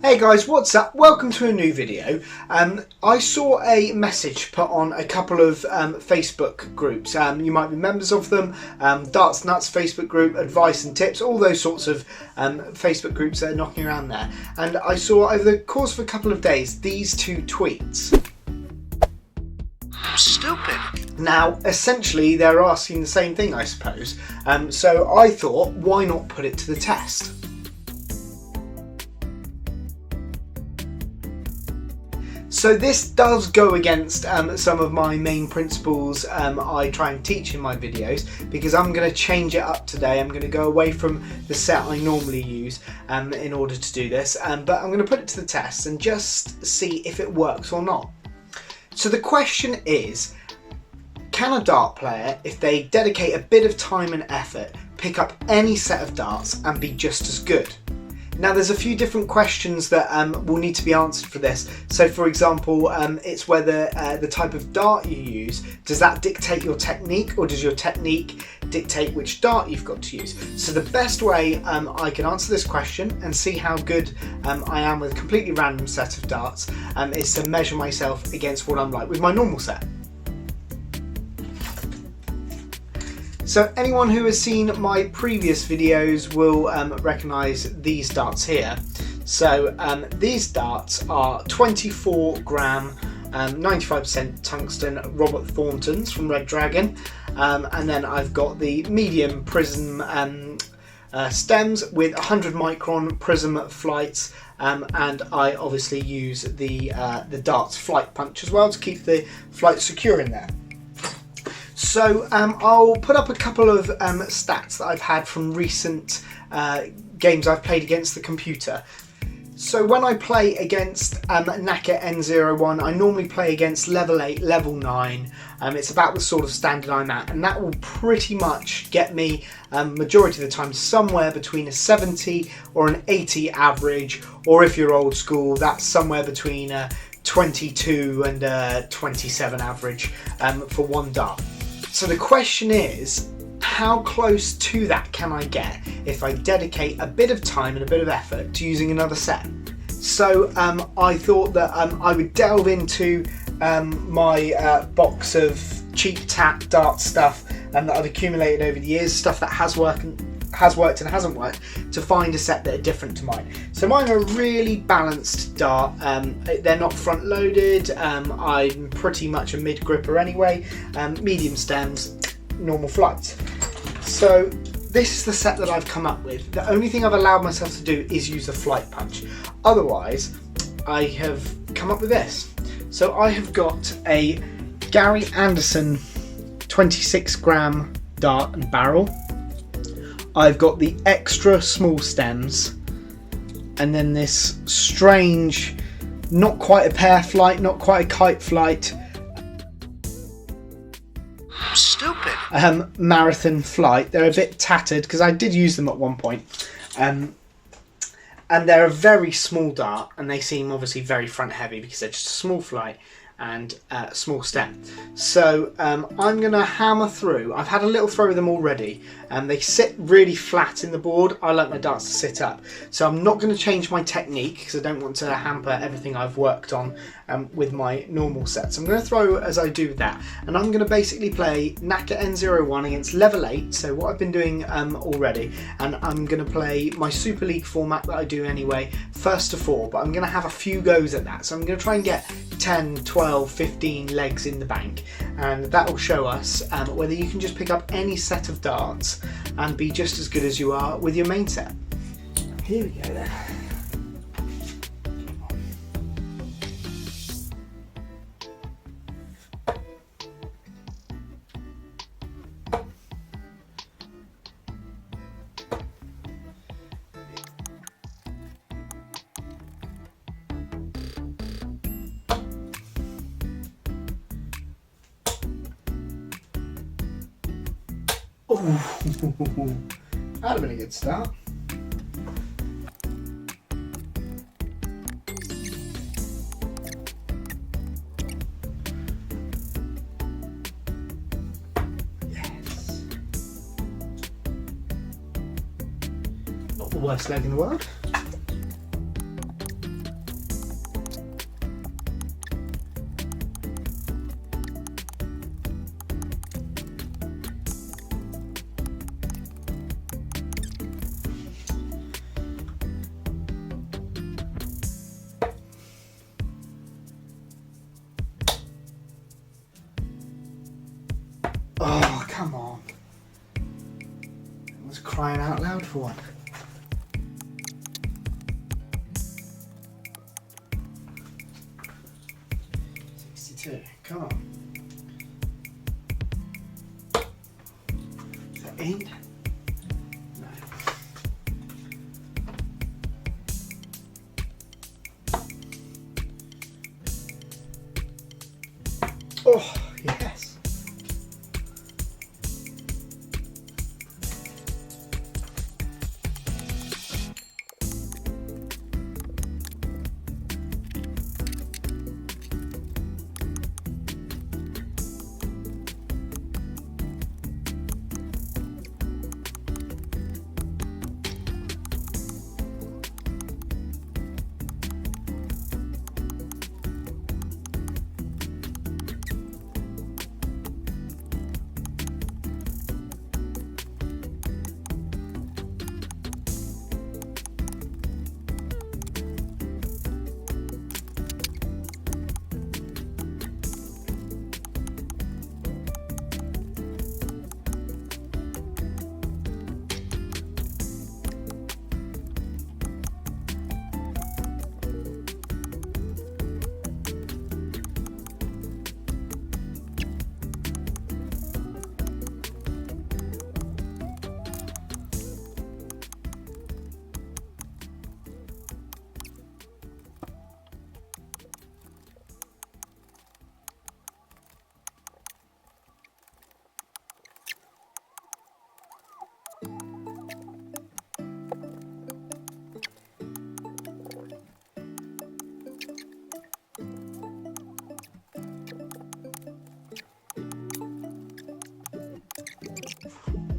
Hey guys, what's up? Welcome to a new video. I saw a message put on a couple of Facebook groups. You might be members of them. Darts Nuts Facebook group, Advice and Tips, all those sorts of Facebook groups that are knocking around there. And I saw over the course of a couple of days these two tweets. Stupid. Now, essentially, they're asking the same thing, I suppose. So I thought, why not put it to the test? So this does go against some of my main principles I try and teach in my videos, because I'm going to change it up today. I'm going to go away from the set I normally use in order to do this, but I'm going to put it to the test and just see if it works or not. So the question is, can a dart player, if they dedicate a bit of time and effort, pick up any set of darts and be just as good? Now there's a few different questions that will need to be answered for this. So for example, it's whether the type of dart you use, does that dictate your technique, or does your technique dictate which dart you've got to use? So the best way I can answer this question and see how good I am with a completely random set of darts is to measure myself against what I'm like with my normal set. So anyone who has seen my previous videos will recognise these darts here. So these darts are 24 gram, 95% tungsten Robert Thorntons from Red Dragon, and then I've got the medium prism stems with 100 micron prism flights, and I obviously use the darts flight punch as well to keep the flight secure in there. So I'll put up a couple of stats that I've had from recent games I've played against the computer. So when I play against NACA N01, I normally play against level 8, level 9. It's about the sort of standard I'm at, and that will pretty much get me, majority of the time, somewhere between a 70 or an 80 average, or if you're old school, that's somewhere between a 22 and a 27 average for one dart. So the question is, how close to that can I get if I dedicate a bit of time and a bit of effort to using another set? So I thought that I would delve into my box of cheap tap dart stuff that I've accumulated over the years, stuff that has worked and hasn't worked, to find a set that are different to mine. So mine are a really balanced dart. They're not front loaded. I'm pretty much a mid gripper anyway. Medium stems, normal flights. So this is the set that I've come up with. The only thing I've allowed myself to do is use a flight punch. Otherwise, I have come up with this. So I have got a Gary Anderson 26 gram dart and barrel. I've got the extra small stems, and then this strange, not quite a pear flight, not quite a kite flight, Stupid. Marathon flight. They're a bit tattered because I did use them at one point, and they're a very small dart, and they seem obviously very front heavy because they're just a small flight and small stem. So I'm going to hammer through. I've had a little throw with them already, and they sit really flat in the board. I like my darts to sit up, so I'm not going to change my technique because I don't want to hamper everything I've worked on with my normal sets. I'm going to throw as I do that, and I'm going to basically play NACA N01 against level 8, so what I've been doing already, and I'm going to play my Super League format that I do anyway, first to 4, but I'm going to have a few goes at that. So I'm going to try and get 10, 12, 15 legs in the bank, and that will show us whether you can just pick up any set of darts and be just as good as you are with your main set. Here we go then. Ooh, that'd have been a good start. Yes. Not the worst leg in the world. for one. 62. Come on. Is that in? No. Oh, yes.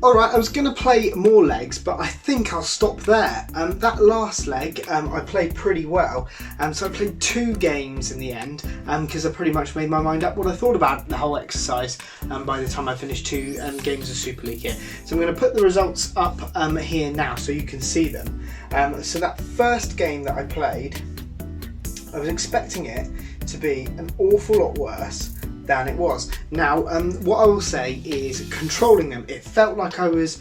Alright, I was going to play more legs, but I think I'll stop there. That last leg I played pretty well, so I played 2 games in the end, because I pretty much made my mind up what I thought about the whole exercise by the time I finished 2 games of Super League here. So I'm going to put the results up here now so you can see them. So that first game that I played, I was expecting it to be an awful lot worse than it was. Now, what I will say is controlling them, it felt like I was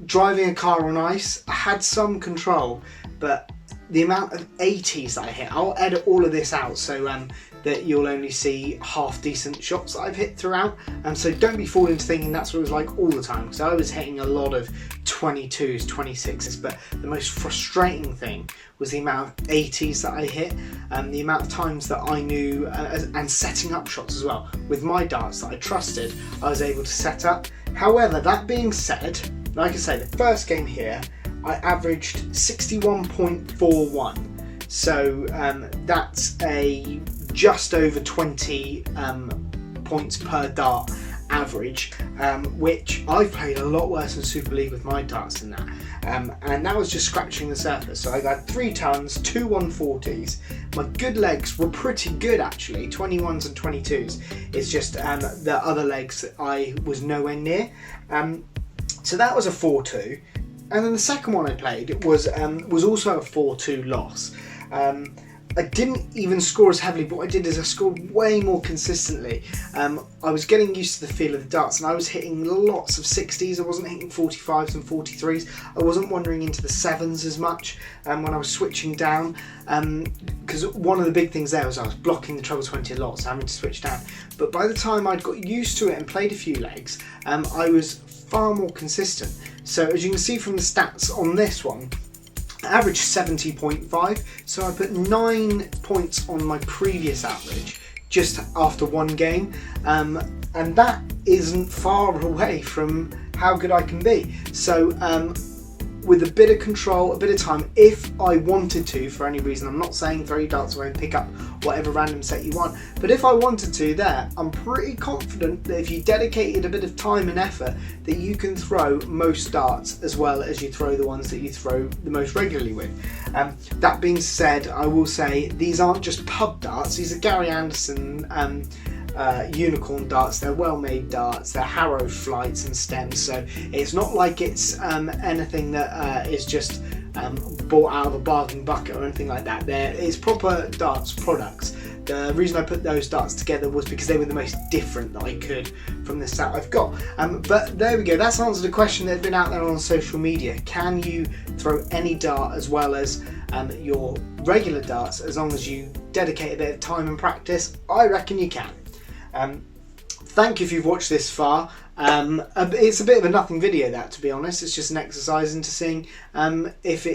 driving a car on ice. I had some control, but the amount of 80s that I hit, I'll edit all of this out so that you'll only see half decent shots that I've hit throughout, so don't be fooled into thinking that's what it was like all the time, because I was hitting a lot of 22s, 26s, but the most frustrating thing was the amount of 80s that I hit, the amount of times that I knew, and setting up shots as well. With my darts that I trusted, I was able to set up. However, that being said, like I say, the first game here, I averaged 61.41, so that's a just over 20 points per dart average, which I've played a lot worse in Super League with my darts than that, and that was just scratching the surface. So I got 3 tons, 2 140s. My good legs were pretty good actually, 21s and 22s. It's just the other legs that I was nowhere near. So that was a 4-2, and then the second one I played was also a 4-2 loss. I didn't even score as heavily, but what I did is I scored way more consistently. I was getting used to the feel of the darts, and I was hitting lots of 60s. I wasn't hitting 45s and 43s. I wasn't wandering into the 7s as much when I was switching down, because one of the big things there was I was blocking the treble 20 a lot, so having to switch down. But by the time I'd got used to it and played a few legs, I was far more consistent. So as you can see from the stats on this one, I averaged 70.5, so I put 9 points on my previous average just after 1 game, and that isn't far away from how good I can be. So with a bit of control, a bit of time, if I wanted to, for any reason, I'm not saying throw your darts away and pick up whatever random set you want, but if I wanted to there, I'm pretty confident that if you dedicated a bit of time and effort, that you can throw most darts as well as you throw the ones that you throw the most regularly with. That being said, I will say these aren't just pub darts, these are Gary Anderson unicorn darts. They're well made darts, they're Harrow flights and stems, so it's not like it's anything that is just bought out of a bargain bucket or anything like that. It's proper darts products The reason I put those darts together was because they were the most different that I could from the set I've got. But there we go, that's answered a question that had been out there on social media. Can you throw any dart as well as your regular darts as long as you dedicate a bit of time and practice? I reckon you can. Thank you if you've watched this far. It's a bit of a nothing video, that, to be honest. It's just an exercise into seeing if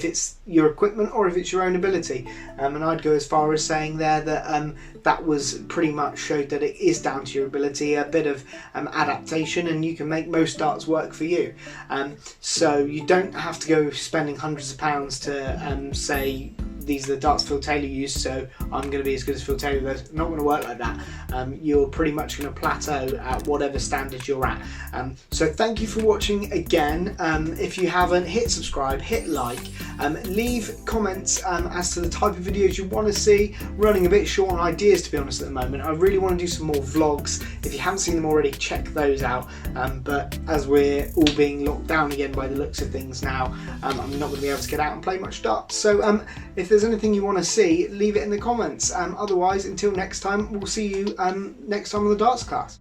it's your equipment or if it's your own ability. And I'd go as far as saying there that that was pretty much showed that it is down to your ability, a bit of adaptation, and you can make most darts work for you. So you don't have to go spending hundreds of pounds to say, these are the darts Phil Taylor used, so I'm going to be as good as Phil Taylor. That's not going to work like that. You're pretty much going to plateau at whatever standard you're at. So thank you for watching again. If you haven't, hit subscribe, hit like, leave comments as to the type of videos you want to see. Running a bit short on ideas, to be honest, at the moment. I really want to do some more vlogs. If you haven't seen them already, check those out. But as we're all being locked down again by the looks of things now, I'm not going to be able to get out and play much darts. So if there's anything you want to see, leave it in the comments. Otherwise, until next time, we'll see you next time on the darts class.